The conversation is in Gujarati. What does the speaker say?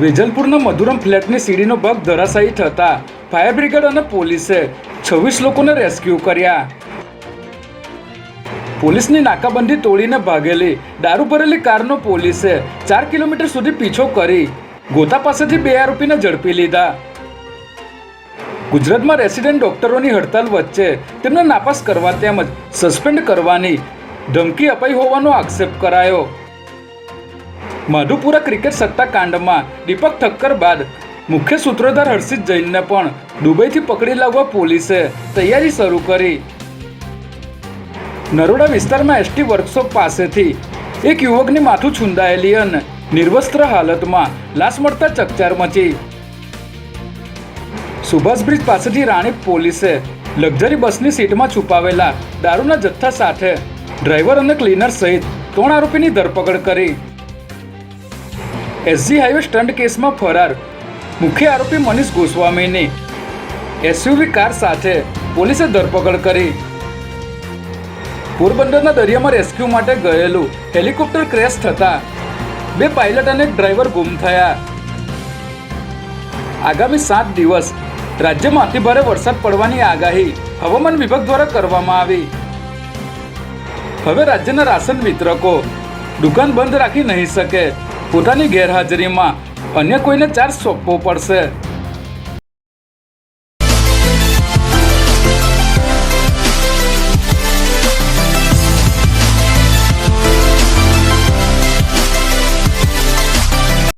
વેજલપુરના મધુરમ ફ્લેટની સીડીનો ભાગ ધરાશાયી થતા ફાયર બ્રિગેડ અને પોલીસે 26 લોકોને રેસ્ક્યુ કર્યા. પોલીસની નાકાબંધી તોડીને ભાગેલી દારૂ ભરેલી કારનો પોલીસે 4 કિલોમીટર સુધી પીછો કરી ગોતા પાસેથી 2 આરોપીને ઝડપી લીધા. ગુજરાતમાં રેસિડેન્ટ ડોક્ટરોની હડતાલ વચ્ચે તેમને નાપાસ કરવા તેમજ સસ્પેન્ડ કરવાની ધમકી અપાઈ હોવાનો આક્ષેપ કરાયો. માધુપુરા ક્રિકેટ સટ્ટાકાંડમાં દીપક ઠક્કર બાદ મુખ્ય સૂત્રધાર હર્ષિત જૈનને પણ દુબઈથી પકડી લાવવા પોલીસે તૈયારી શરૂ કરી. નરોડા વિસ્તારમાં એસટી વર્કશોપ પાસેથી એક યુવકની માથું છૂંદાયેલી અને નિર્વસ્ત્ર હાલતમાં લાશ મળતા ચકચાર મચી. સુભાષ બ્રિજ પાસેથી રાણીપ પોલીસે લક્ઝરી બસની સીટમાં છુપાવેલા દારૂના જથ્થા સાથે ડ્રાઈવર અને ક્લીનર સહિત 3 આરોપીની ધરપકડ કરી. એસજી હાઈવે સ્ટન્ટ કેસમાં ફરાર મુખ્ય આરોપી મનીષ ગોસ્વામીની એસયુવી કાર સાથે પોલીસે ધરપકડ કરી. પોરબંદરના દરિયામાં રેસ્ક્યુ માટે ગયેલું હેલિકોપ્ટર ક્રેશ થતા 2 પાયલટ અને એક ડ્રાઈવર ગુમ થયા. આગામી 7 દિવસ રાજ્યમાં અતિભારે વરસાદ પડવાની આગાહી હવામાન વિભાગ દ્વારા કરવામાં આવી. હવે રાજ્યના રાશન વિતરકો દુકાન બંધ રાખી નહીં શકે. પોતાની ગેરહાજરીમાં અન્ય કોઈને ચાર્જ સોંપવો પડશે.